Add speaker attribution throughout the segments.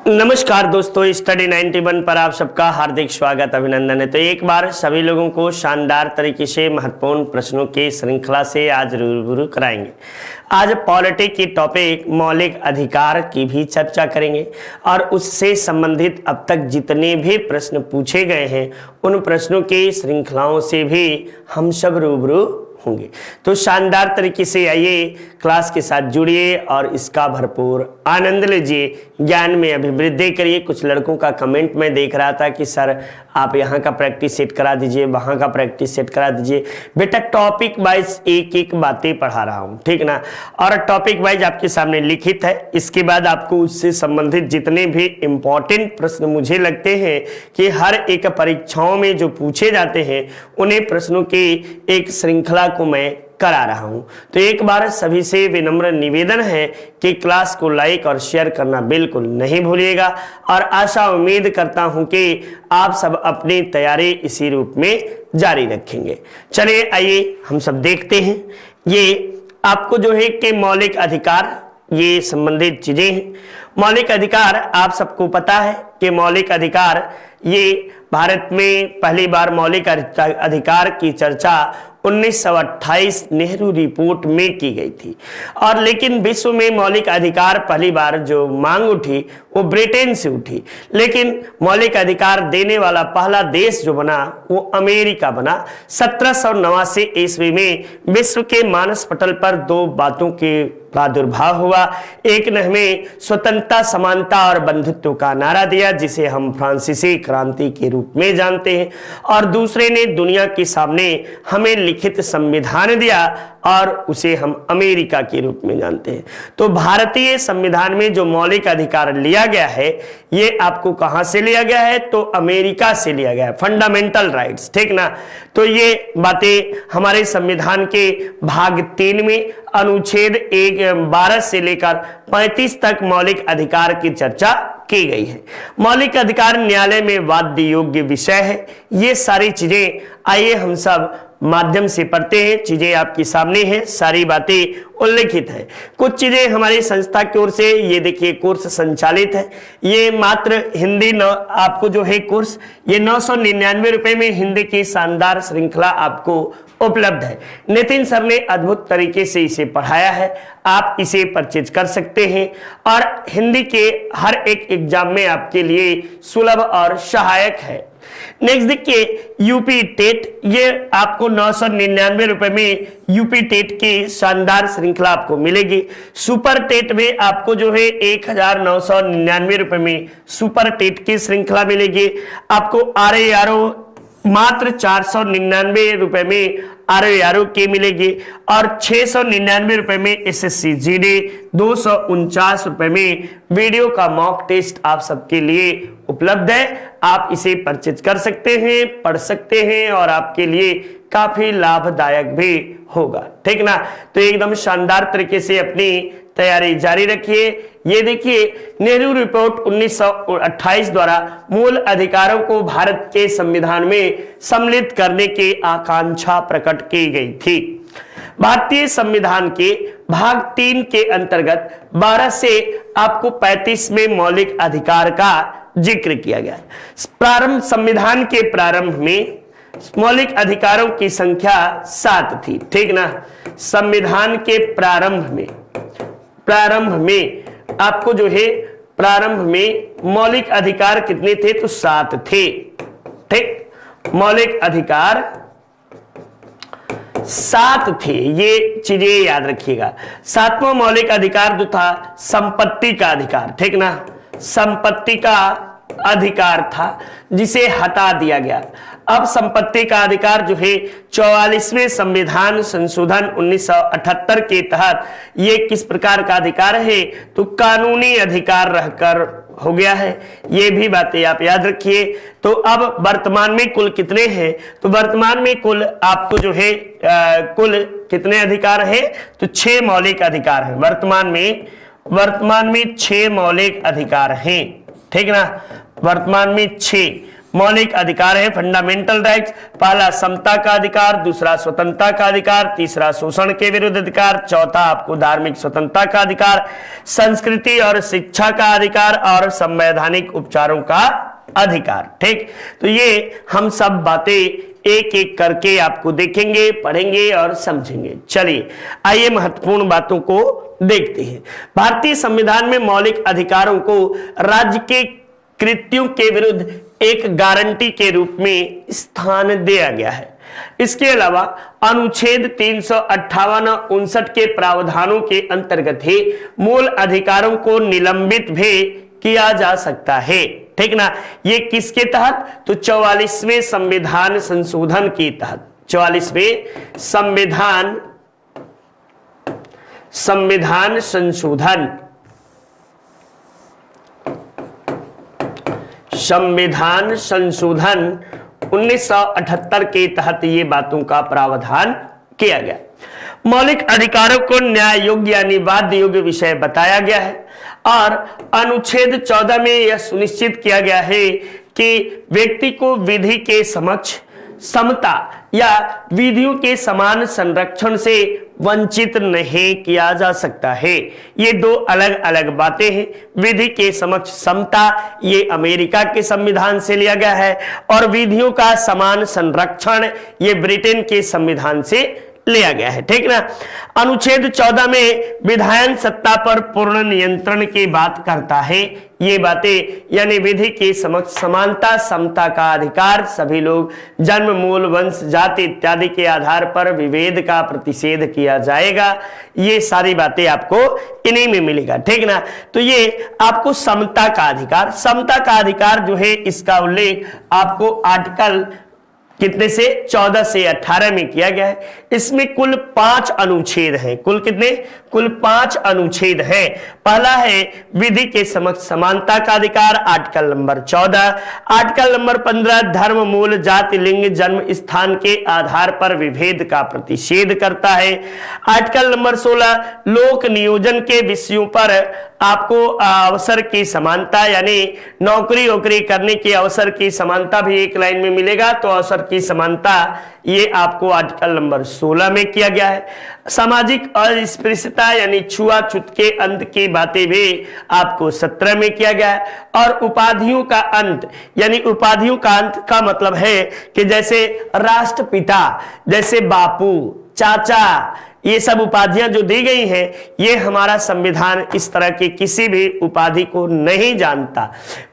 Speaker 1: नमस्कार दोस्तों, स्टडी 91 पर आप सबका हार्दिक स्वागत अभिनंदन है। तो एक बार सभी लोगों को शानदार तरीके से महत्वपूर्ण प्रश्नों की श्रृंखला से आज रूबरू कराएंगे। आज पॉलिटी की टॉपिक मौलिक अधिकार की भी चर्चा करेंगे और उससे संबंधित अब तक जितने भी प्रश्न पूछे गए हैं उन प्रश्नों की श्रृंखलाओं से भी हम सब रूबरू होंगे। तो शानदार तरीके से आइए क्लास के साथ जुड़िए और इसका भरपूर आनंद लीजिए, ज्ञान में अभिवृद्धि करिए। कुछ लड़कों का कमेंट में देख रहा था कि सर आप यहाँ का प्रैक्टिस सेट करा दीजिए, वहाँ का प्रैक्टिस सेट करा दीजिए। बेटा टॉपिक वाइज एक एक बातें पढ़ा रहा हूँ, ठीक ना। और टॉपिक वाइज आपके सामने लिखित है, इसके बाद आपको उससे संबंधित जितने भी इंपॉर्टेंट प्रश्न मुझे लगते हैं कि हर एक परीक्षाओं में जो पूछे जाते हैं उन्हें प्रश्नों की एक श्रृंखला को मैं करा रहा हूं। तो एक बार सभी से विनम्र निवेदन है कि क्लास को लाइक और शेयर करना बिल्कुल नहीं भूलिएगा और आशा उम्मीद करता हूं कि आप सब अपनी तैयारी इसी रूप में जारी रखेंगे। चलिए आइए हम सब देखते हैं। ये आपको जो है कि मौलिक अधिकार ये संबंधित चीजें हैं। मौलिक अधिकार आप सबको पता है कि मौलिक अधिकार ये भारत में पहली बार मौलिक अधिकार की चर्चा 1928 नेहरू रिपोर्ट में की गई थी। और लेकिन विश्व में मौलिक अधिकार पहली बार जो मांग उठी वो ब्रिटेन से उठी, लेकिन मौलिक अधिकार देने वाला पहला देश जो बना वो अमेरिका बना। 1789 ईस्वी में विश्व के मानस पटल पर दो बातों के प्रादुर्भाव हुआ। एक ने हमें स्वतंत्रता, समानता और बंधुत्व का नारा दिया जिसे हम फ्रांसीसी क्रांति के रूप में जानते हैं, और दूसरे ने दुनिया के सामने हमें लिखित संविधान दिया और उसे हम अमेरिका के रूप में जानते हैं। तो भारतीय संविधान में जो मौलिक अधिकार लिया गया है ये आपको कहां से लिया गया है? तो अमेरिका से लिया गया है, फंडामेंटल राइट्स, ठीक ना। तो ये बातें हमारे संविधान के भाग 3 में अनुच्छेद 12 से लेकर 35 तक मौलिक अधिकार की चर्चा की गई है। मौलिक अधिकार न्यायालय में वाद्य योग्य विषय है। ये सारी चीजें आइए हम सब माध्यम से पढ़ते हैं। चीजें आपके सामने हैं, सारी बातें उल्लेखित है। कुछ चीजें हमारी संस्था की ओर से ये देखिए कोर्स संचालित है। ये मात्र हिंदी आपको जो है कोर्स ये 999 रुपए में हिंदी की शानदार श्रृंखला आपको उपलब्ध है। नितिन सर ने अद्भुत तरीके से इसे पढ़ाया है, आप इसे परचेज कर सकते हैं और हिंदी के हर एक एग्जाम में आपके लिए सुलभ और सहायक है। नेक्स्ट देखिए यूपी टेट, ये आपको 999 रुपए में यूपी टेट की शानदार श्रृंखला आपको मिलेगी। सुपर टेट में आपको जो है 1999 रुपए में सुपर टेट की श्रृंखला मिलेगी। आपको RARO मात्र 499 रुपए में RARO की मिलेगी और 699 रुपए में SSC GD, 249 रुपए में वीडियो का मॉक टेस्ट आप सबके लिए उपलब्ध है। आप इसे परचेज कर सकते हैं, पढ़ सकते हैं और आपके लिए काफी लाभदायक भी होगा, ठीक ना। तो एकदम शानदार तरीके से अपनी तैयारी जारी रखिए। ये देखिए नेहरू रिपोर्ट 1928 द्वारा मूल अधिकारों को भारत के संविधान में सम्मिलित करने की आकांक्षा प्रकट की गई थी। भारतीय संविधान के भाग 3 के अंतर्गत 12 से आपको 35 में मौलिक अधिकार का जिक्र किया गया। प्रारंभ संविधान के प्रारंभ में मौलिक अधिकारों की संख्या 7 थी, ठीक ना। संविधान के प्रारंभ में आपको जो है प्रारंभ में मौलिक अधिकार कितने थे? तो 7 थे, ठीक। मौलिक अधिकार 7 थे, ये चीजें याद रखिएगा। 7वां मौलिक अधिकार जो था संपत्ति का अधिकार, ठीक ना। संपत्ति का अधिकार था जिसे हटा दिया गया। अब संपत्ति का अधिकार जो है 44वें संविधान संशोधन 1978 के तहत ये किस प्रकार का अधिकार है? तो कानूनी अधिकार रहकर हो गया है। ये भी बातें आप याद रखिए। तो अब वर्तमान में कुल कितने हैं? तो वर्तमान में कुल आपको जो है कुल कितने अधिकार है? तो 6 मौलिक अधिकार है। वर्तमान में 6 मौलिक अधिकार हैं, ठीक ना। वर्तमान में 6 मौलिक अधिकार है फंडामेंटल राइट्स। पहला समता का अधिकार, दूसरा स्वतंत्रता का अधिकार, तीसरा शोषण के विरुद्ध अधिकार, चौथा आपको धार्मिक स्वतंत्रता का अधिकार, संस्कृति और शिक्षा का अधिकार और संवैधानिक उपचारों का अधिकार। ठीक, तो ये हम सब बातें एक एक करके आपको देखेंगे, पढ़ेंगे और समझेंगे। चलिए आइए महत्वपूर्ण बातों को देखते हैं। भारतीय संविधान में मौलिक अधिकारों को राज्य के कृत्यों के विरुद्ध एक गारंटी के रूप में स्थान दिया गया है। इसके अलावा अनुच्छेद 358 और 59 के प्रावधानों के अंतर्गत ही मूल अधिकारों को निलंबित भी किया जा सकता है। ठीक ना, ये किसके तहत? तो 44वें संविधान संशोधन के तहत। 44वें संविधान संशोधन 1978 के तहत ये बातों का प्रावधान किया गया। मौलिक अधिकारों को न्याय योग्य यानी वाद योग्य विषय बताया गया है और अनुच्छेद 14 में यह सुनिश्चित किया गया है कि व्यक्ति को विधि के समक्ष समता या विधियों के समान संरक्षण से वंचित नहीं किया जा सकता है। ये दो अलग अलग बातें हैं। विधि के समक्ष समता ये अमेरिका के संविधान से लिया गया है और विधियों का समान संरक्षण ये ब्रिटेन के संविधान से लिया गया है। ठीक ना, अनुच्छेद 14 में विधायन सत्ता पर पूर्ण नियंत्रण की बात करता है। ये बातें यानी विधि के समक्ष समानता, समता का अधिकार, सभी लोग जन्म, मूल, वंश, जाति इत्यादि के आधार पर विभेद का प्रतिषेध किया जाएगा। ये सारी बातें आपको इन्हीं में मिलेगा। ठीक ना, तो ये आपको समता का अधिकार, समता का अधिकार जो है इसका उल्लेख आपको आर्टिकल कितने से 14 से 18 में किया गया है। इसमें कुल 5 अनुच्छेद हैं। कुल कितने? कुल 5 अनुच्छेद हैं। पहला है विधि के समक्ष समानता का अधिकार, आर्टिकल नंबर 14। आर्टिकल नंबर 15 धर्म, मूल, जाति, लिंग, जन्म स्थान के आधार पर विभेद का प्रतिषेध करता है। आर्टिकल नंबर 16 लोक नियोजन के विषयों पर आपको अवसर की समानता यानी नौकरी वोकरी करने के अवसर की समानता भी एक लाइन में मिलेगा, तो अवसर की समानता ये आपको आर्टिकल नंबर 16 में किया गया है। सामाजिक अस्पृश्यता यानी छुआछूत के अंत की बातें भी आपको 17 में किया गया है। और उपाधियों का अंत यानी उपाधियों का अंत का मतलब है कि जैसे राष्ट्रपिता, जैसे बापू, चाचा, ये सब उपाधियां जो दी गई हैं ये हमारा संविधान इस तरह की किसी भी उपाधि को नहीं जानता।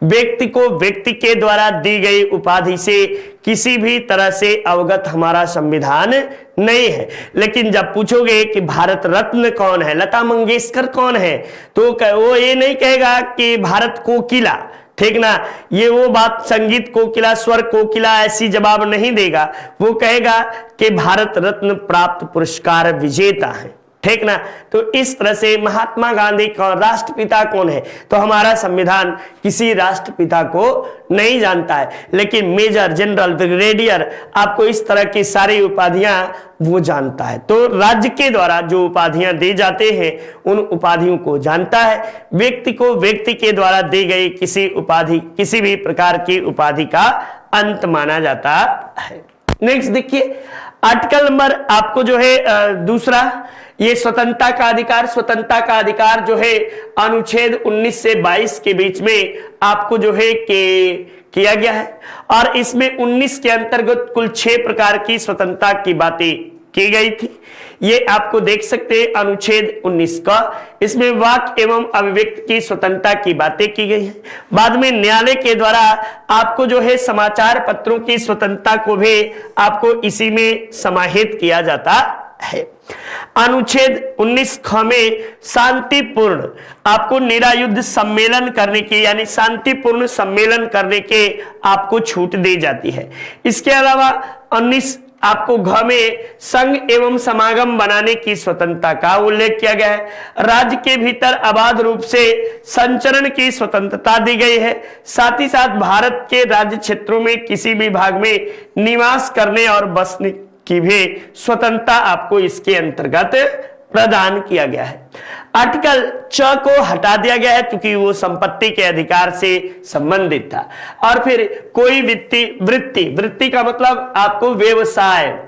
Speaker 1: व्यक्ति को व्यक्ति के द्वारा दी गई उपाधि से किसी भी तरह से अवगत हमारा संविधान नहीं है। लेकिन जब पूछोगे कि भारत रत्न कौन है, लता मंगेशकर कौन है, तो वो ये नहीं कहेगा कि भारत कोकिला। ठीक ना, ये वो बात संगीत कोकिला, स्वर कोकिला ऐसी जवाब नहीं देगा। वो कहेगा कि भारत रत्न प्राप्त पुरस्कार विजेता है। ठीक ना, तो इस तरह से महात्मा गांधी कौन, राष्ट्रपिता कौन है, तो हमारा संविधान किसी राष्ट्रपिता को नहीं जानता है। लेकिन मेजर, जनरल, ब्रिगेडियर आपको इस तरह की सारी उपाधियां वो जानता है। तो राज्य के द्वारा जो उपाधियां दी जाते हैं उन उपाधियों को जानता है। व्यक्ति को व्यक्ति के द्वारा दी गई किसी उपाधि, किसी भी प्रकार की उपाधि का अंत माना जाता है। नेक्स्ट देखिए आर्टिकल नंबर आपको जो है दूसरा, ये स्वतंत्रता का अधिकार। स्वतंत्रता का अधिकार जो है अनुच्छेद 19 से 22 के बीच में आपको जो है किया गया है और इसमें 19 के अंतर्गत कुल 6 प्रकार की स्वतंत्रता की बातें की गई थी। ये आपको देख सकते हैं अनुच्छेद 19 का, इसमें वाक एवं अभिव्यक्ति की स्वतंत्रता की बातें की गई है। बाद में न्यायालय के द्वारा आपको जो है समाचार पत्रों की स्वतंत्रता को भी आपको इसी में समाहित किया जाता है। अनुच्छेद 19 ख में शांतिपूर्ण आपको निरायुद्ध सम्मेलन करने की यानी शांतिपूर्ण सम्मेलन करने के आपको छूट दी जाती है। इसके अलावा 19 आपको घ में संघ एवं समागम बनाने की स्वतंत्रता का उल्लेख किया गया है। राज्य के भीतर अबाध रूप से संचरण की स्वतंत्रता दी गई है। साथ ही साथ भारत के राज्य क्षेत्रों में किसी भी भाग में निवास करने और बसने की भी स्वतंत्रता आपको इसके अंतर्गत प्रदान किया गया है। आर्टिकल च को हटा दिया गया है क्योंकि वो संपत्ति के अधिकार से संबंधित था। और फिर कोई वृत्ति का मतलब आपको व्यवसाय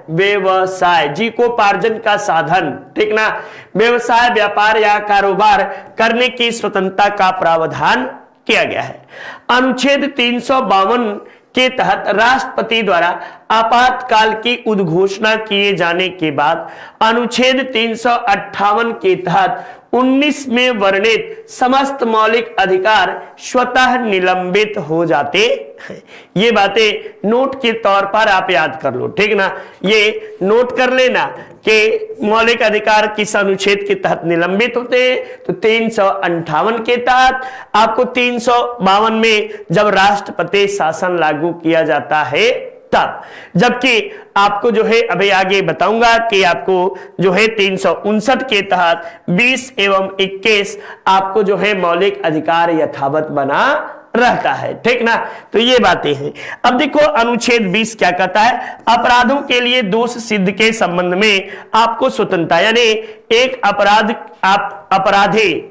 Speaker 1: जीविकोपार्जन का साधन, ठीक ना, व्यवसाय व्यापार या कारोबार करने की स्वतंत्रता का प्रावधान किया गया है। अनुच्छेद 352 के तहत राष्ट्रपति द्वारा आपातकाल की उद्घोषणा किए जाने के बाद अनुच्छेद 358 के तहत 19 में वर्णित समस्त मौलिक अधिकार स्वतः निलंबित हो जाते हैं। ये बातें नोट के तौर पर आप याद कर लो, ठीक ना, ये नोट कर लेना कि मौलिक अधिकार किस अनुच्छेद के तहत निलंबित होते हैं। तो 358 के तहत, आपको 352 में जब राष्ट्रपति शासन लागू किया जाता है तब, जबकि आपको जो है अभी आगे बताऊंगा कि आपको जो है 359 के तहत 20 एवं 21 आपको जो है मौलिक अधिकार यथावत बना रहता है, ठीक ना। तो ये बातें हैं। अब देखो अनुच्छेद 20 क्या कहता है, अपराधों के लिए दोष सिद्ध के संबंध में आपको स्वतंत्रता, यानी एक अपराधी,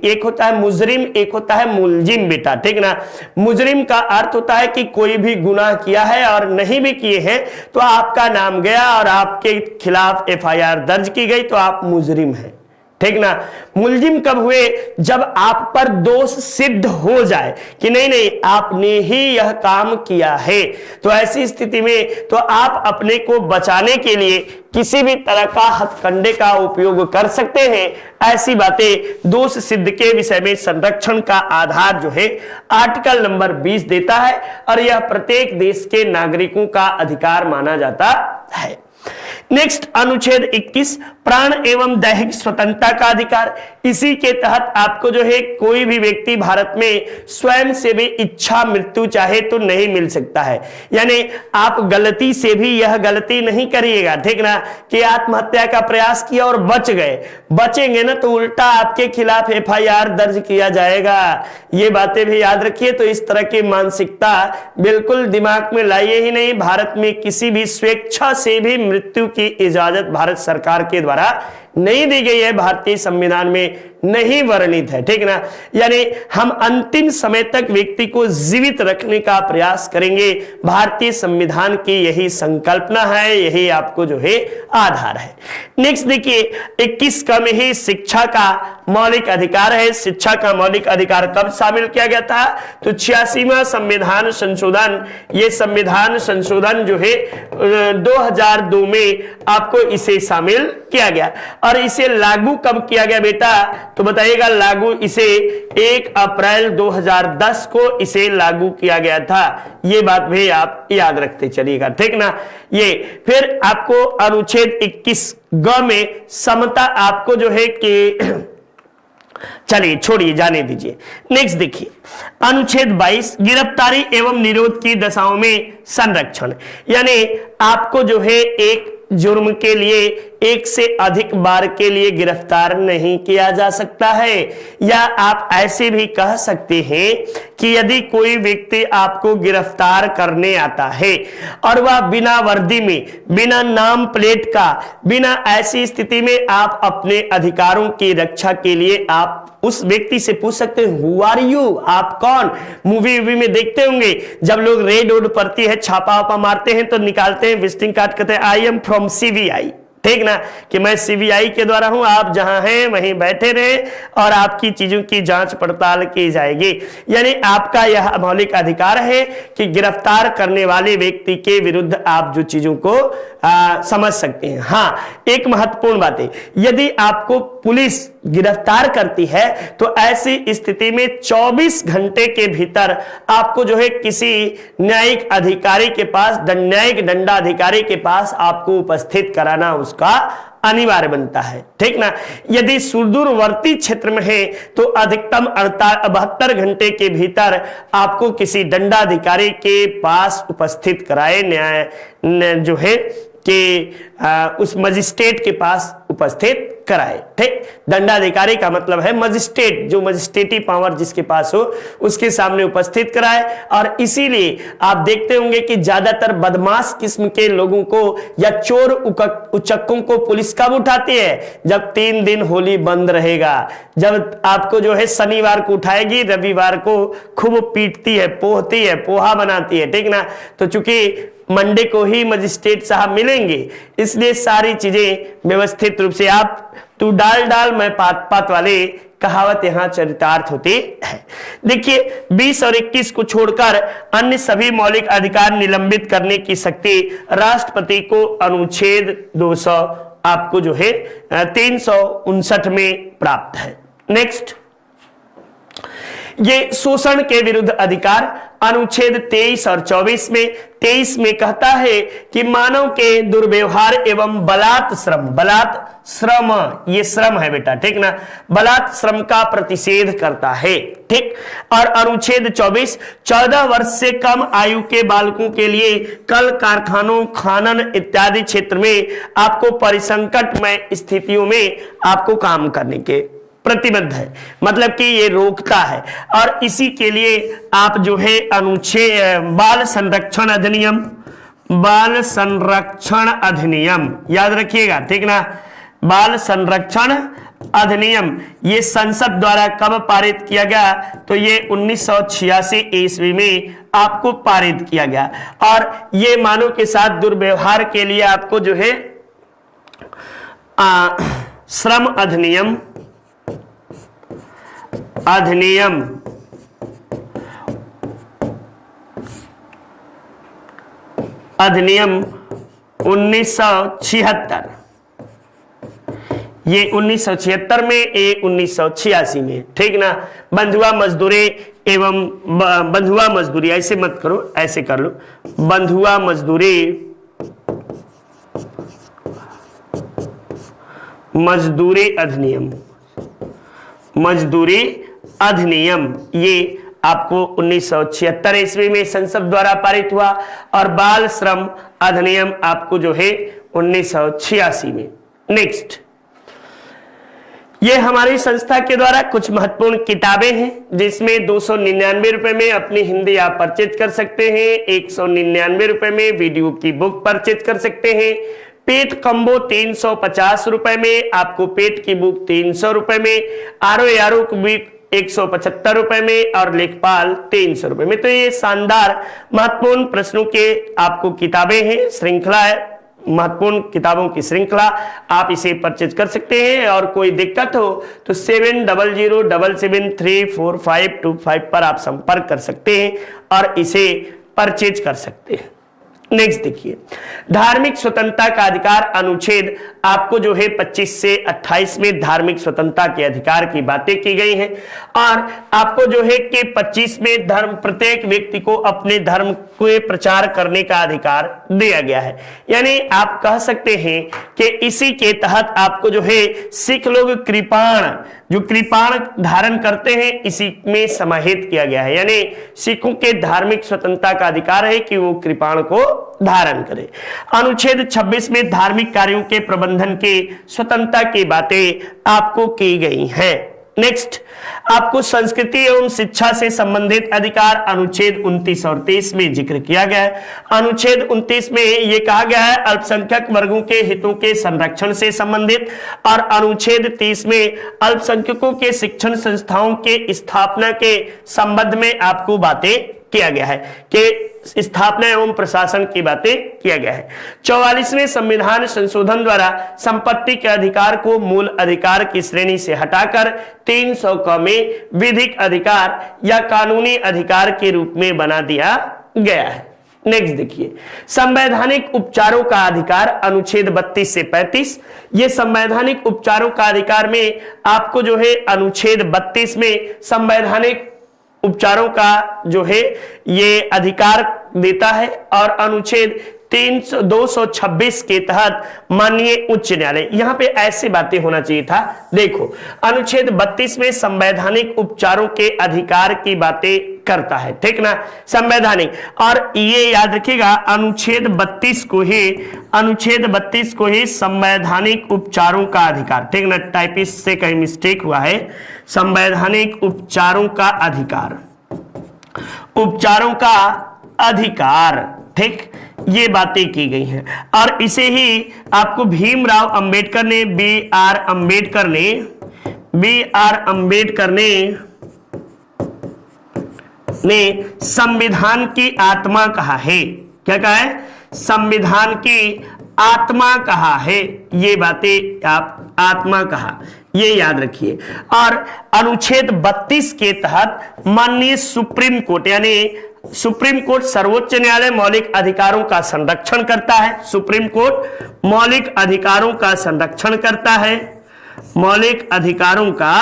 Speaker 1: एक होता है मुजरिम, एक होता है मुलजिम बेटा, ठीक ना। मुजरिम का अर्थ होता है कि कोई भी गुनाह किया है और नहीं भी किए हैं तो आपका नाम गया और आपके खिलाफ FIR दर्ज की गई तो आप मुजरिम हैं, ठीक ना। मुलजिम कब हुए, जब आप पर दोष सिद्ध हो जाए कि नहीं आपने ही यह काम किया है, तो ऐसी स्थिति में तो आप अपने को बचाने के लिए किसी भी तरह का हथकंडे का उपयोग कर सकते हैं। ऐसी बातें दोष सिद्ध के विषय में संरक्षण का आधार जो है आर्टिकल नंबर 20 देता है और यह प्रत्येक देश के नागरिकों का अधिकार माना जाता है। नेक्स्ट अनुच्छेद 21 प्राण एवं दैहिक स्वतंत्रता का अधिकार। इसी के तहत आपको जो है कोई भी व्यक्ति भारत में स्वयं से भी इच्छा मृत्यु चाहे तो नहीं मिल सकता है, यानी आप गलती से भी यह गलती नहीं करिएगा, ठीक ना, कि आत्महत्या का प्रयास किया और बचेंगे ना तो उल्टा आपके खिलाफ FIR दर्ज किया जाएगा। ये बातें भी याद रखिए। तो इस तरह की मानसिकता बिल्कुल दिमाग में लाइए ही नहीं। भारत में किसी भी स्वेच्छा से भी मृत्यु की इजाजत भारत सरकार के द्वारा नहीं दी गई है, भारतीय संविधान में नहीं वर्णित है, ठीक ना। यानी हम अंतिम समय तक व्यक्ति को जीवित रखने का प्रयास करेंगे। भारतीय संविधान की यही संकल्पना है, यही आपको जो है आधार है। नेक्स्ट देखिए 21 का में ही शिक्षा का मौलिक अधिकार है। शिक्षा का मौलिक अधिकार कब शामिल किया गया था, तो 86वां संविधान संशोधन, ये संविधान संशोधन जो है 2002 में आपको इसे शामिल किया गया। और इसे लागू कब किया गया बेटा, तो बताइएगा। लागू इसे 1 अप्रैल 2010 को इसे लागू किया गया था। ये बात भी आप याद रखते चलिएगा, ठीक ना। ये फिर आपको अनुच्छेद 21 ग में समता आपको जो है कि चलिए छोड़िए, जाने दीजिए। नेक्स्ट देखिए अनुच्छेद 22 गिरफ्तारी एवं निरोध की दशाओं में संरक्षण, यानी आपको जो है एक जुर्म के लिए एक से अधिक बार के लिए गिरफ्तार नहीं किया जा सकता है। या आप ऐसे भी कह सकते हैं कि यदि कोई व्यक्ति आपको गिरफ्तार करने आता है और वह बिना वर्दी में, बिना नाम प्लेट का, बिना ऐसी स्थिति में आप अपने अधिकारों की रक्षा के लिए आप उस व्यक्ति से पूछ सकते हैं हु आर यू, आप कौन। मूवी में देखते होंगे जब लोग रेड ओड पड़ती है, छापा वापा मारते हैं तो निकालते हैं विजिटिंग कार्ड, कहते हैं आई एम फ्रॉम CBI, ठीक ना, कि मैं CBI के द्वारा हूं, आप जहां हैं वहीं बैठे रहे और आपकी चीजों की जांच पड़ताल की जाएगी। यानी आपका यह मौलिक अधिकार है कि गिरफ्तार करने वाले व्यक्ति के विरुद्ध आप जो चीजों को समझ सकते हैं। हाँ, एक महत्वपूर्ण बात है, यदि आपको पुलिस गिरफ्तार करती है तो ऐसी स्थिति में 24 घंटे के भीतर आपको जो है किसी न्यायिक अधिकारी के पास, न्यायिक दंडाधिकारी के पास आपको उपस्थित कराना उसका अनिवार्य बनता है, ठीक ना। यदि सुदूरवर्ती क्षेत्र में है तो अधिकतम 72 घंटे के भीतर आपको किसी दंडाधिकारी के पास उपस्थित कराए न्याय जो है कि उस मजिस्ट्रेट के पास उपस्थित कराए। ठीक, दंडाधिकारी का मतलब है मजिस्ट्रेट, जो मजिस्ट्रेटी पावर जिसके पास हो उसके सामने उपस्थित कराए। और इसीलिए आप देखते होंगे कि ज्यादातर बदमाश किस्म के लोगों को या चोर उचक्कों को पुलिस कब उठाती है? जब 3 दिन होली बंद रहेगा, जब आपको जो है शनिवार को उठाएगी, रविवार को खूब पीटती है, पोहती है, पोहा बनाती है। ठीक ना, तो चूंकि मंडे को ही मजिस्ट्रेट साहब मिलेंगे, इसलिए सारी चीजें व्यवस्थित रूप से आप तू डाल डाल मैं पात पात वाले कहावत यहां चरितार्थ होती है। देखिए 20 और 21 को छोड़कर अन्य सभी मौलिक अधिकार निलंबित करने की शक्ति राष्ट्रपति को अनुच्छेद 200 आपको जो है 359 में प्राप्त है। नेक्स्ट, ये शोषण के विरुद्ध अधिकार अनुच्छेद 23 और 24 में 23 में कहता है कि मानव के दुर्व्यवहार एवं बलात् श्रम, ये श्रम है बेटा, ठीक ना, बलात् श्रम का प्रतिषेध करता है। ठीक, और अनुच्छेद 24 14 वर्ष से कम आयु के बालकों के लिए कल कारखानों, खनन इत्यादि क्षेत्र में आपको परिसंकटमय स्थितियों में आपको काम करने के प्रतिबद्ध है, मतलब कि ये रोकता है। और इसी के लिए आप जो है अनुच्छेद बाल संरक्षण अधिनियम याद रखिएगा। ठीक ना, बाल संरक्षण अधिनियम ये संसद द्वारा कब पारित किया गया? तो ये 1986 ईस्वी में आपको पारित किया गया। और ये मानव के साथ दुर्व्यवहार के लिए आपको जो है श्रम अधिनियम 1976, ये 1976 में, ये 1986 में। ठीक ना, बंधुआ मजदूरी एवं बंधुआ मजदूरी, ऐसे मत करो, ऐसे कर लो, बंधुआ मजदूरी अधिनियम ये आपको 1976 ईस्वी में संसद द्वारा पारित हुआ। और बाल श्रम अधिनियम आपको जो है 1986 में। नेक्स्ट, ये हमारी संस्था के द्वारा कुछ महत्वपूर्ण किताबें हैं, जिसमें 299 रुपए में अपनी हिंदी आप परचेज कर सकते हैं, 199 रुपए में वीडियो की बुक परचेज कर सकते हैं, पेट कम्बो 350 रुपए में, आपको पेट की बुक 300 रुपए में, आरो की बुक 175 रुपए में, और लेखपाल 300 रुपए में। तो ये शानदार महत्वपूर्ण प्रश्नों के आपको किताबें हैं, श्रृंखला है, महत्वपूर्ण किताबों की श्रृंखला, आप इसे परचेज कर सकते हैं। और कोई दिक्कत हो तो 7007734525 पर आप संपर्क कर सकते हैं और इसे परचेज कर सकते हैं। नेक्स्ट देखिए, धार्मिक स्वतंत्रता का अधिकार अनुच्छेद आपको जो है 25 से 28 में धार्मिक स्वतंत्रता के अधिकार की बातें की गई हैं। और आपको जो है कि 25 में धर्म, प्रत्येक व्यक्ति को अपने धर्म के प्रचार करने का अधिकार दिया गया है। यानी आप कह सकते हैं कि इसी के तहत आपको जो है सिख लोग कृपाण धारण करते हैं, इसी में समाहित किया गया है। यानी सिखों के धार्मिक स्वतंत्रता का अधिकार है कि वो कृपाण को धारण करें। अनुच्छेद 26 में धार्मिक कार्यों के प्रबंधन के स्वतंत्रता की बातें आपको की गई हैं। नेक्स्ट, आपको संस्कृति एवं शिक्षा से संबंधित अधिकार अनुच्छेद 29 और 30 में जिक्र किया गया है। अनुच्छेद 29 में यह कहा गया है अल्पसंख्यक वर्गों के हितों के संरक्षण से संबंधित, और अनुच्छेद 30 में अल्पसंख्यकों के शिक्षण संस्थाओं के स्थापना के संबंध में आपको बातें किया गया है कि स्थापना एवं प्रशासन की बातें किया गया है। 44वें संविधान संशोधन द्वारा संपत्ति के अधिकार को मूल अधिकार की श्रेणी से हटाकर 300 में विधिक अधिकार या कानूनी अधिकार के रूप में बना दिया गया है। नेक्स्ट देखिए, संवैधानिक उपचारों का अधिकार अनुच्छेद 32 से 35, ये संवैधानिक उपचारों का अधिकार में आपको जो है अनुच्छेद 32 में संवैधानिक उपचारों का जो है ये अधिकार देता है, और अनुच्छेद 226 के तहत माननीय उच्च न्यायालय, यहां पे ऐसी बातें होना चाहिए था। देखो, अनुच्छेद 32 में संवैधानिक उपचारों के अधिकार की बातें करता है, ठीक ना, संवैधानिक। और ये याद रखिएगा, अनुच्छेद 32 को ही संवैधानिक उपचारों का अधिकार, ठीक ना, टाइपिस्ट से कहीं मिस्टेक हुआ है, संवैधानिक उपचारों का अधिकार, उपचारों का अधिकार, ठीक, ये बातें की गई हैं। और इसे ही आपको भीमराव अंबेडकर ने, बी आर अंबेडकर ने संविधान की आत्मा कहा है। क्या कहा है? संविधान की आत्मा कहा है। ये बातें आप आत्मा कहा, ये याद रखिए। और अनुच्छेद 32 के तहत माननीय सुप्रीम कोर्ट, यानी सुप्रीम कोर्ट सर्वोच्च न्यायालय मौलिक अधिकारों का संरक्षण करता है। सुप्रीम कोर्ट मौलिक अधिकारों का संरक्षण करता है, मौलिक अधिकारों का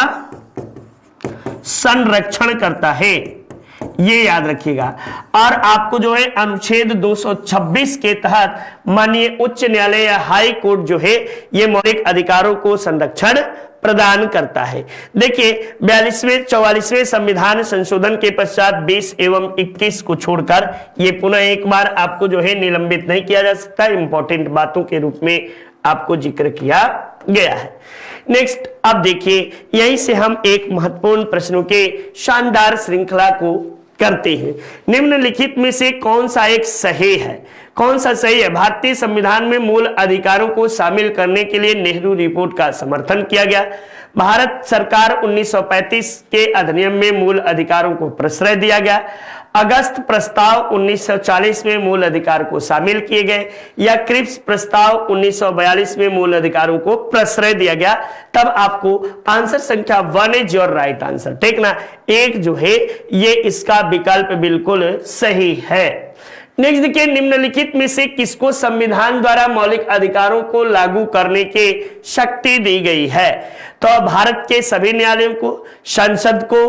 Speaker 1: संरक्षण करता है, ये याद रखिएगा। और आपको जो है अनुच्छेद 226 के तहत माननीय उच्च न्यायालय या हाई कोर्ट जो है ये मौलिक अधिकारों को संरक्षण प्रदान करता है। देखिए 42वें 44वें संविधान संशोधन के पश्चात 20 एवं 21 को छोड़कर ये पुनः एक बार आपको जो है निलंबित नहीं किया जा सकता, इंपॉर्टेंट बातों के रूप में आपको जिक्र किया गया है। नेक्स्ट, अब देखिए यहीं से हम एक महत्वपूर्ण प्रश्नों के शानदार श्रृंखला को करते हैं। निम्नलिखित में से कौन सा एक सही है? कौन सा सही है? भारतीय संविधान में मूल अधिकारों को शामिल करने के लिए नेहरू रिपोर्ट का समर्थन किया गया। भारत सरकार 1935 के अधिनियम में मूल अधिकारों को प्रश्रय दिया गया। अगस्त प्रस्ताव 1940 में मूल अधिकार को शामिल किए गए, या क्रिप्स प्रस्ताव 1942 में मूल अधिकारों को प्रश्रय दिया गया। तब आपको आंसर संख्या 1 इज योर राइट आंसर, ठीक ना, एक जो है ये इसका विकल्प बिल्कुल सही है। नेक्स्ट देखिए, निम्नलिखित में से किसको संविधान द्वारा मौलिक अधिकारों को लागू करने की शक्ति दी गई है? तो भारत के सभी न्यायालयों को, संसद को,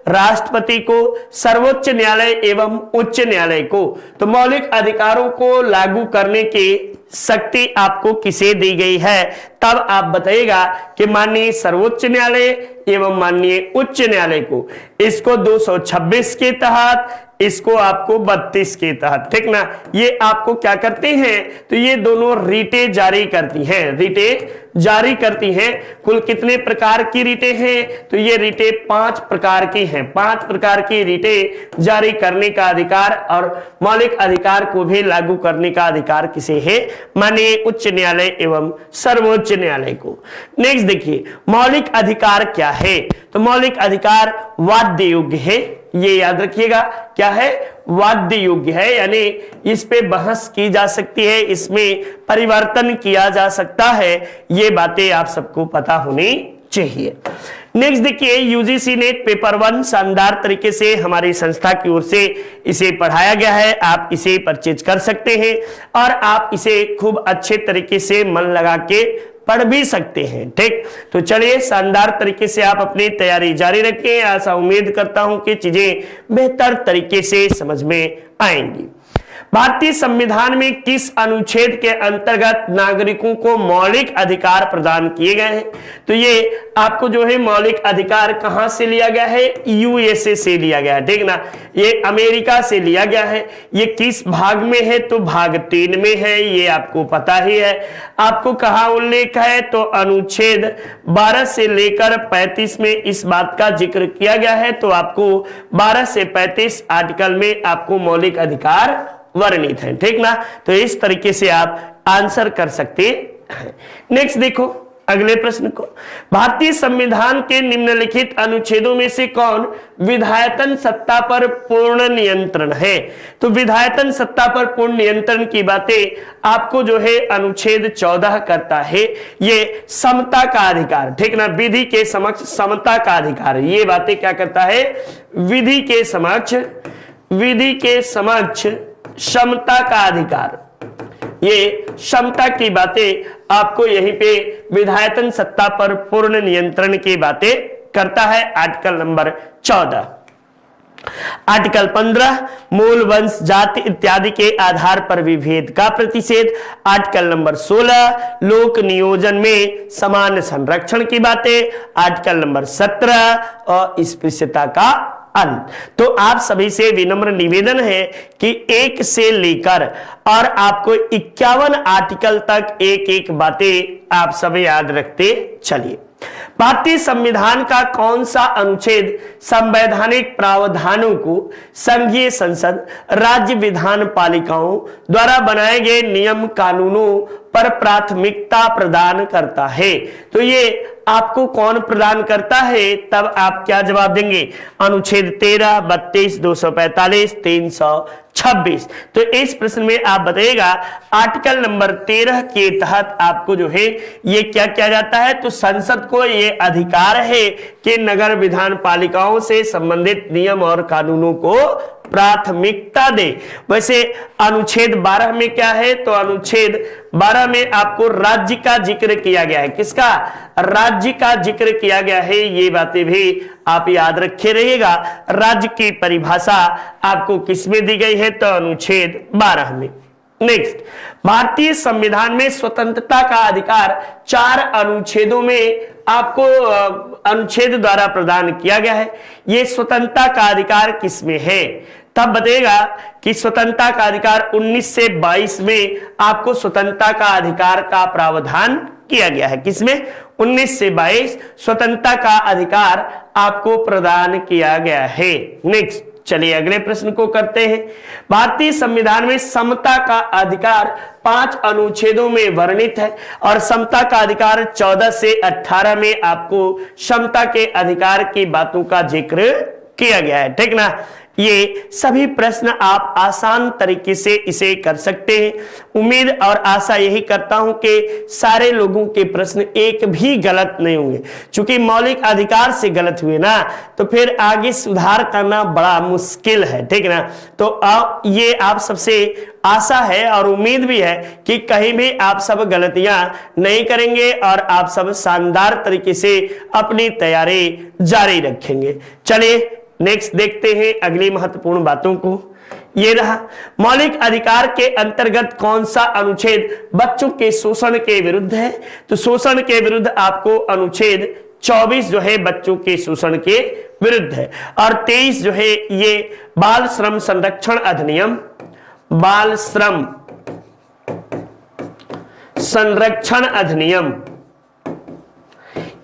Speaker 1: राष्ट्रपति को, सर्वोच्च न्यायालय एवं उच्च न्यायालय को। तो मौलिक अधिकारों को लागू करने की शक्ति आपको किसे दी गई है? तब आप बताइएगा कि माननीय सर्वोच्च न्यायालय एवं माननीय उच्च न्यायालय को। इसको 226 के तहत, इसको आपको 32 के तहत, ठीक ना। ये आपको क्या करते हैं? तो ये दोनों रीटें जारी करती हैं, रीटें जारी करती हैं। कुल कितने प्रकार की रीटें हैं? तो ये रीटें 5 प्रकार की हैं। 5 प्रकार की रीटें जारी करने का अधिकार और मौलिक अधिकार को भी लागू करने का अधिकार किसे है? माननीय उच्च न्यायालय एवं सर्वोच्च न्यायालय को। नेक्स्ट देखिए, मौलिक अधिकार क्या है? तो मौलिक अधिकार वाद्य योग्य है, ये याद रखिएगा। क्या है? वाद्य योग्य है, यानी इस पे बहस की जा सकती है, इसमें परिवर्तन किया जा सकता है। ये बातें आप सबको पता होनी चाहिए। नेक्स्ट देखिए, यूजीसी नेट पेपर 1 शानदार तरीके से हमारी संस्था की ओर से इसे पढ़ाया गया है। आप इसे परचेज कर सकते हैं और आप इसे खूब अच्छे तरीके से मन लगा के पढ़ भी सकते हैं, ठीक। तो चलिए, शानदार तरीके से आप अपनी तैयारी जारी रखें। ऐसा उम्मीद करता हूं कि चीजें बेहतर तरीके से समझ में आएंगी। भारतीय संविधान में किस अनुच्छेद के अंतर्गत नागरिकों को मौलिक अधिकार प्रदान किए गए हैं? तो ये आपको जो है मौलिक अधिकार कहां से लिया गया है? यूएसए से लिया गया है, ठीक ना, ये अमेरिका से लिया गया है। ये किस भाग में है? तो भाग 3 में है, ये आपको पता ही है। आपको कहां उल्लेख है? तो अनुच्छेद 12 से लेकर 35 में इस बात का जिक्र किया गया है। तो आपको 12 से 35 आर्टिकल में आपको मौलिक अधिकार वर्णित है, ठीक ना। तो इस तरीके से आप आंसर कर सकते हैं। नेक्स्ट देखो अगले प्रश्न को, भारतीय संविधान के निम्नलिखित अनुच्छेदों में से कौन विधायतन सत्ता पर पूर्ण नियंत्रण है? तो विधायतन सत्ता पर पूर्ण नियंत्रण की बातें आपको जो है अनुच्छेद 14 करता है। ये समता का अधिकार, ठीक ना, विधि के समक्ष समता का अधिकार, ये बातें क्या करता है? विधि के समक्ष क्षमता का अधिकार, ये क्षमता की बातें आपको यहीं पे विधायतन सत्ता पर पूर्ण नियंत्रण की बातें करता है, आर्टिकल नंबर 14। आर्टिकल 15 मूल वंश जाति इत्यादि के आधार पर विभेद का प्रतिषेध। आर्टिकल नंबर 16 लोक नियोजन में समान संरक्षण की बातें। आर्टिकल नंबर 17 अस्पृश्यता का अंत। तो आप सभी से विनम्र निवेदन है कि 1 से लेकर और आपको 51 आर्टिकल तक एक एक बातें आप सभी याद रखते चलिए। भारतीय संविधान का कौन सा अनुच्छेद संवैधानिक प्रावधानों को संघीय संसद राज्य विधान पालिकाओं द्वारा बनाए गए नियम कानूनों पर प्राथमिकता प्रदान करता है? तो ये आपको कौन प्रदान करता है, तब आप क्या जवाब देंगे? अनुच्छेद 13, 32, 245, 326। तो इस प्रश्न में आप बताइएगा आर्टिकल नंबर 13 के तहत आपको जो है ये क्या किया जाता है? तो संसद को ये अधिकार है कि नगर विधान पालिकाओं से संबंधित नियम और कानूनों को प्राथमिकता दे। वैसे अनुच्छेद 12 में क्या है? तो अनुच्छेद 12 में आपको राज्य का जिक्र किया गया है। किसका? राज्य का जिक्र किया गया है। ये बातें भी आप याद रखे रहिएगा। राज्य की परिभाषा आपको किसमें दी गई है? तो अनुच्छेद 12 में। नेक्स्ट, भारतीय संविधान में स्वतंत्रता का अधिकार 4 अनुच्छेदों में आपको अनुच्छेद द्वारा प्रदान किया गया है। ये स्वतंत्रता का अधिकार किसमें है? तब बताएगा कि स्वतंत्रता का अधिकार 19 से 22 में आपको स्वतंत्रता का अधिकार का प्रावधान किया गया है। किसमें? 19 से 22 स्वतंत्रता का अधिकार आपको प्रदान किया गया है। नेक्स्ट, चलिए अगले प्रश्न को करते हैं। भारतीय संविधान में समता का अधिकार 5 अनुच्छेदों में वर्णित है और समता का अधिकार 14 से 18 में आपको समता के अधिकार की बातों का जिक्र किया गया है। ठीक ना? ये सभी प्रश्न आप आसान तरीके से इसे कर सकते हैं। उम्मीद और आशा यही करता हूं कि सारे लोगों के प्रश्न एक भी गलत नहीं होंगे। चूंकि मौलिक अधिकार से गलत हुए ना, तो फिर आगे सुधार करना बड़ा मुश्किल है। ठीक ना? तो ये आप सबसे आशा है और उम्मीद भी है कि कहीं भी आप सब गलतियां नहीं करेंगे और आप सब शानदार तरीके से अपनी तैयारी जारी रखेंगे। चलिए नेक्स्ट देखते हैं अगली महत्वपूर्ण बातों को। ये रहा, मौलिक अधिकार के अंतर्गत कौन सा अनुच्छेद बच्चों के शोषण के विरुद्ध है? तो शोषण के विरुद्ध आपको अनुच्छेद 24 जो है बच्चों के शोषण के विरुद्ध है, और 23 जो है ये बाल श्रम संरक्षण अधिनियम, बाल श्रम संरक्षण अधिनियम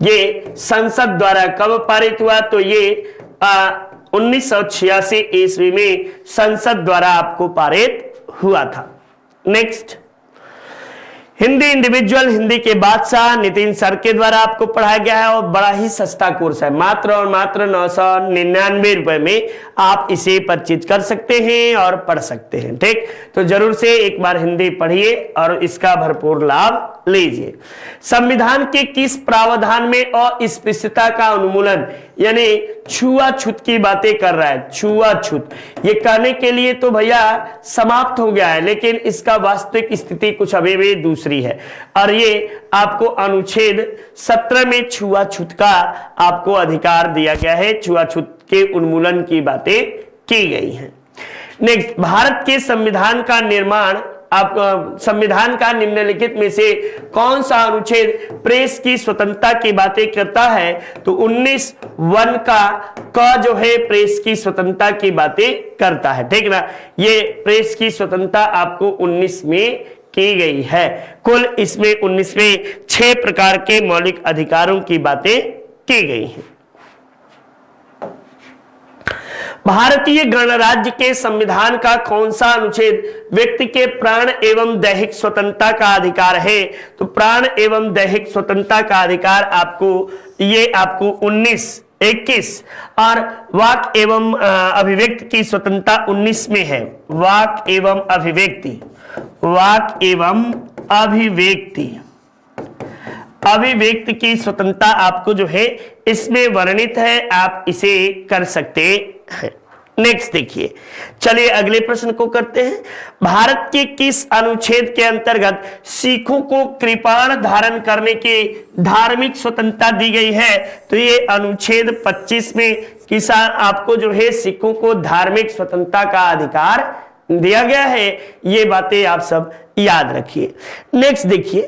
Speaker 1: ये संसद द्वारा कब पारित हुआ? तो ये 1986 ईस्वी में संसद द्वारा आपको पारित हुआ था। नेक्स्ट, हिंदी इंडिविजुअल, हिंदी के बादशाह नितिन सर के द्वारा आपको पढ़ाया गया है और बड़ा ही सस्ता कोर्स है। मात्र और मात्र 999 रुपए में आप इसे परचेज कर सकते हैं और पढ़ सकते हैं। ठीक, तो जरूर से एक बार हिंदी पढ़िए और इसका भरपूर लाभ लीजिए। संविधान के किस प्रावधान में अस्पृश्यता का उन्मूलन यानी छुआछूत की बातें कर रहा है? छुआछूत ये कहने के लिए तो भैया समाप्त हो गया है, लेकिन इसका वास्तविक स्थिति कुछ अभी भी दूसरी है, और ये आपको अनुच्छेद 17 में छुआछूत का आपको अधिकार दिया गया है। छुआछूत के उन्मूलन की बातें की गई हैं। नेक्स्ट, भारत के संविधान का निर्माण संविधान का निम्नलिखित में से कौन सा अनुच्छेद प्रेस की स्वतंत्रता की बातें करता है? तो 19(1) का जो है प्रेस की स्वतंत्रता की बातें करता है। ठीक ना? ये प्रेस की स्वतंत्रता आपको 19 में की गई है। कुल इसमें 19 में 6 प्रकार के मौलिक अधिकारों की बातें की गई हैं। भारतीय गणराज्य के संविधान का कौन सा अनुच्छेद व्यक्ति के प्राण एवं दैहिक स्वतंत्रता का अधिकार है? तो प्राण एवं दैहिक स्वतंत्रता का अधिकार आपको 19, 21 और वाक एवं अभिव्यक्ति की स्वतंत्रता 19 में है। वाक एवं अभिव्यक्ति, वाक एवं अभिव्यक्ति की स्वतंत्रता आपको जो है इसमें वर्णित है, आप इसे कर सकते हैं। नेक्स्ट देखिए, चलिए अगले प्रश्न को करते हैं। भारत के किस अनुच्छेद के अंतर्गत सिखों को कृपाण धारण करने की धार्मिक स्वतंत्रता दी गई है? तो ये अनुच्छेद 25 में किसान आपको जो है सिखों को धार्मिक स्वतंत्रता का अधिकार दिया गया है। ये बातें आप सब याद रखिए। नेक्स्ट देखिए,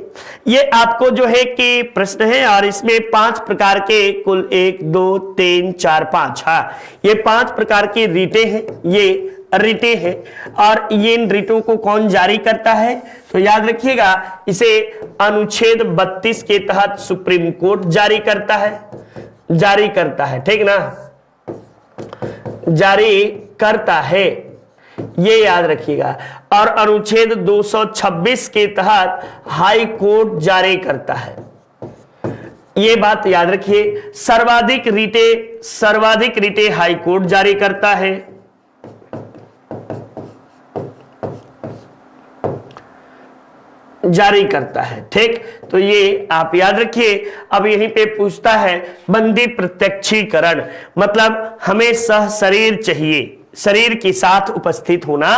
Speaker 1: ये आपको जो है कि प्रश्न है और इसमें 5 प्रकार के कुल 1 2 3 4 5 ये 5 प्रकार की रीटें हैं, ये रीटें हैं। और ये इन रीटों को कौन जारी करता है? तो याद रखिएगा, इसे अनुच्छेद 32 के तहत सुप्रीम कोर्ट जारी करता है, ठीक ना, जारी करता है, ये याद रखिएगा। और अनुच्छेद 226 के तहत हाई कोर्ट जारी करता है, ये बात याद रखिए। सर्वाधिक रीटे हाई कोर्ट जारी करता है, ठीक। तो ये आप याद रखिए। अब यहीं पे पूछता है बंदी प्रत्यक्षीकरण, मतलब हमें सह शरीर चाहिए, शरीर के साथ उपस्थित होना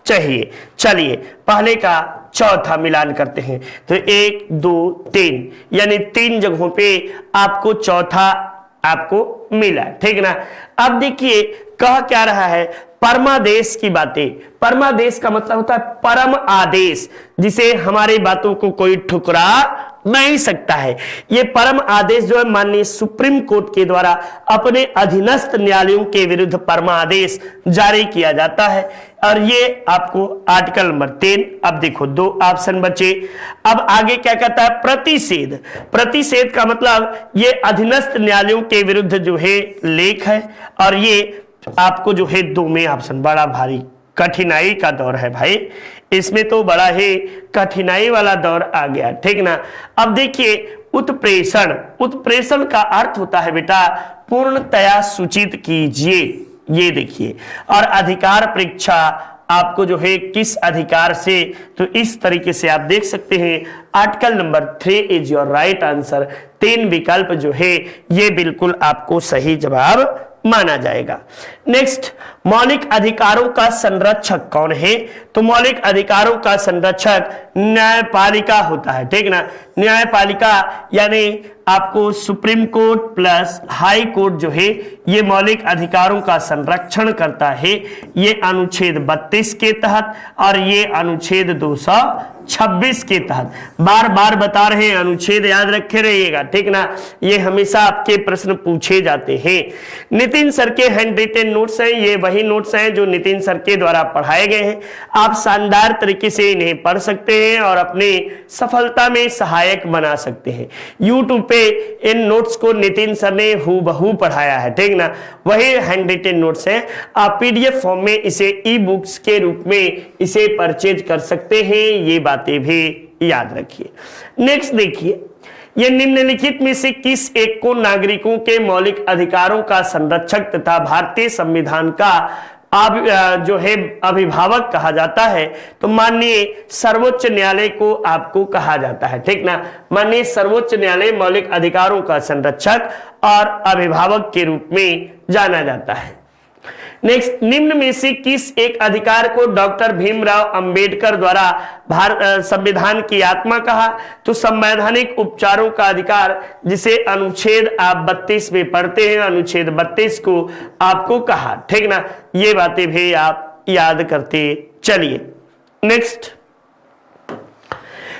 Speaker 1: चाहिए। चलिए पहले का चौथा मिलान करते हैं। तो 1 2 3 यानी 3 जगहों पे आपको चौथा आपको मिला, ठीक ना। अब देखिए कह क्या रहा है, परमादेश की बातें। परमादेश का मतलब होता है परम आदेश, जिसे हमारी बातों को कोई ठुकरा नहीं सकता है। ये परम आदेश जो है माननीय सुप्रीम कोर्ट के द्वारा अपने अधीनस्थ न्यायालयों के विरुद्ध परमादेश जारी किया जाता है। और ये आपको आर्टिकल नंबर 3। अब देखो 2 ऑप्शन बचे। अब आगे क्या कहता है, प्रतिषेध। प्रतिषेध का मतलब ये अधीनस्थ न्यायालयों के विरुद्ध जो है लेख है। और ये आपको जो है 2 में ऑप्शन, बड़ा भारी कठिनाई का दौर है भाई, इसमें तो बड़ा ही कठिनाई वाला दौर आ गया, ठीक ना। अब देखिए उत्प्रेषण का अर्थ होता है बेटा पूर्णतया सूचित कीजिए, ये देखिए। और अधिकार परीक्षा आपको जो है किस अधिकार से, तो इस तरीके से आप देख सकते हैं article number 3 is your right answer. 3 विकल्प जो है ये बिल्कुल आपको सही जवाब माना जाएगा। नेक्स्ट, मौलिक अधिकारों का संरक्षक कौन है? तो मौलिक अधिकारों का संरक्षक न्यायपालिका होता है, ठीक ना। न्यायपालिका यानी आपको supreme court plus high court जो है ये मौलिक अधिकारों का संरक्षण करता है। ये अनुच्छेद 32 के तहत और ये अनुच्छेद 226 के तहत। बार बार बता रहे हैं, अनुच्छेद याद रखे रहिएगा, ठीक ना। ये हमेशा आपके प्रश्न पूछे जाते हैं। नितिन सर के हैंड रिटेन नोट्स हैं, ये वही नोट्स हैं जो नितिन सर के द्वारा पढ़ाए गए हैं। आप शानदार तरीके से इन्हें पढ़ सकते हैं और अपनी सफलता में सहायक बना सकते हैं। यूट्यूब पे इन नोट्स को नितिन सर ने हूबहू पढ़ाया है, ठीक ना, वही हैंड रिटेन नोट्स हैं। आप पीडीएफ फॉर्म में इसे ई बुक्स के रूप में इसे परचेज कर सकते हैं, ये बातें भी याद रखिए। नेक्स्ट देखिए, ये निम्नलिखित में से किस एक को नागरिकों के मौलिक अधिकारों का संरक्षक तथा भारतीय संविधान का जो है अभिभावक कहा जाता है? तो माननीय सर्वोच्च न्यायालय को आपको कहा जाता है, ठीक ना। माननीय सर्वोच्च न्यायालय मौलिक अधिकारों का संरक्षक और अभिभावक के रूप में जाना जाता है। नेक्स्ट, निम्न में से किस एक अधिकार को डॉक्टर भीमराव अंबेडकर द्वारा भारत संविधान की आत्मा कहा? तो संवैधानिक उपचारों का अधिकार, जिसे अनुच्छेद आप 32 में पढ़ते हैं, अनुच्छेद 32 को आपको कहा, ठीक ना। ये बातें भी आप याद करते चलिए। नेक्स्ट,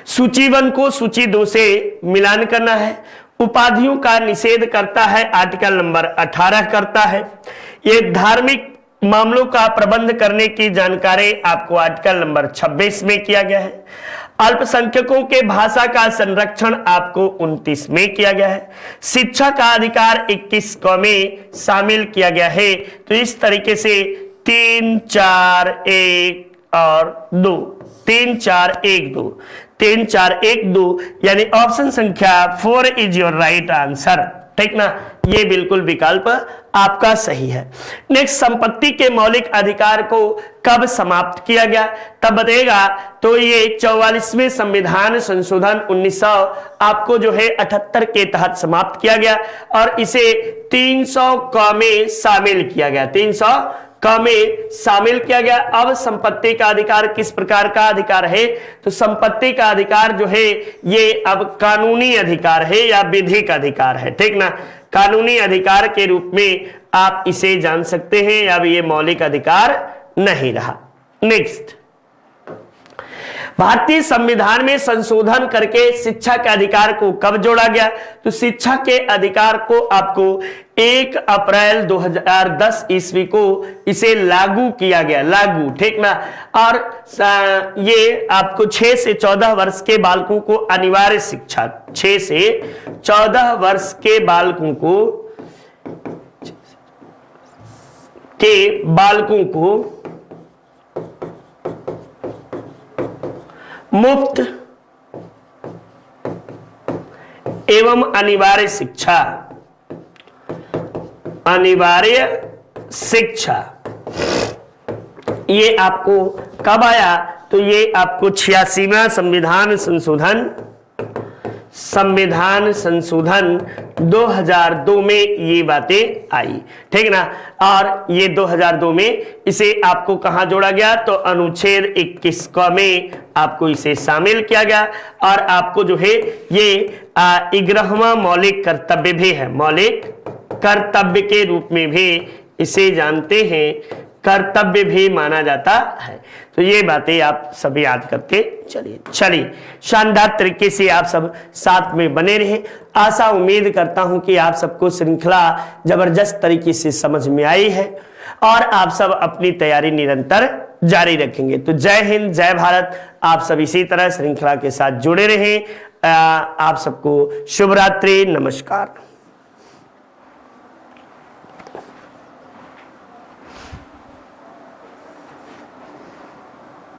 Speaker 1: सूची 1 को सूची 2 से मिलान करना है। उपाधियों का निषेध करता है, आर्टिकल नंबर 18 करता है। ये धार्मिक मामलों का प्रबंध करने की जानकारी आपको आर्टिकल नंबर 26 में किया गया है। अल्पसंख्यकों के भाषा का संरक्षण आपको 29 में किया गया है। शिक्षा का अधिकार 21 में शामिल किया गया है। तो इस तरीके से 3 4 1 और 2, 3 4 1 2, 3 4 1 2 यानी ऑप्शन संख्या 4 इज योर राइट आंसर, ठीक ना। ये बिल्कुल विकल्प आपका सही है। नेक्स्ट, संपत्ति के मौलिक अधिकार को कब समाप्त किया गया? तब बताएगा। तो ये 44वें संविधान संशोधन 1900 आपको जो है 78 के तहत समाप्त किया गया और इसे 300 क में शामिल किया गया। 300 क में शामिल किया गया। अब संपत्ति का अधिकार किस प्रकार का अधिकार है? तो संपत्ति का अधिकार जो है ये अब कानूनी अधिकार है या विधिक अधिकार है, ठीक ना। कानूनी अधिकार के रूप में आप इसे जान सकते हैं, अब ये मौलिक अधिकार नहीं रहा। नेक्स्ट, भारतीय संविधान में संशोधन करके शिक्षा के अधिकार को कब जोड़ा गया? तो शिक्षा के अधिकार को आपको 1 अप्रैल 2010 ईस्वी को इसे लागू किया गया, लागू, ठीक ना। और ये आपको 6 से 14 वर्ष के बालकों को अनिवार्य शिक्षा, 6 से 14 वर्ष के बालकों को मुफ्त एवं अनिवार्य शिक्षा, ये आपको कब आया? तो ये आपको 86वां संविधान संशोधन 2002 में ये बातें आई, ठीक ना। और ये 2002 में इसे आपको कहां जोड़ा गया? तो अनुच्छेद 21 क में आपको इसे शामिल किया गया। और आपको जो है ये 11वां मौलिक कर्तव्य भी है, मौलिक कर्तव्य के रूप में भी इसे जानते हैं, कर्तव्य भी माना जाता है। तो ये बातें आप सभी याद करके चलिए शानदार तरीके से आप सब साथ में बने रहे। आशा उम्मीद करता हूं कि आप सबको श्रृंखला जबरदस्त तरीके से समझ में आई है और आप सब अपनी तैयारी निरंतर जारी रखेंगे। तो जय हिंद, जय भारत। आप सब इसी तरह श्रृंखला के साथ जुड़े रहें। आप सबको शुभ रात्रि, नमस्कार।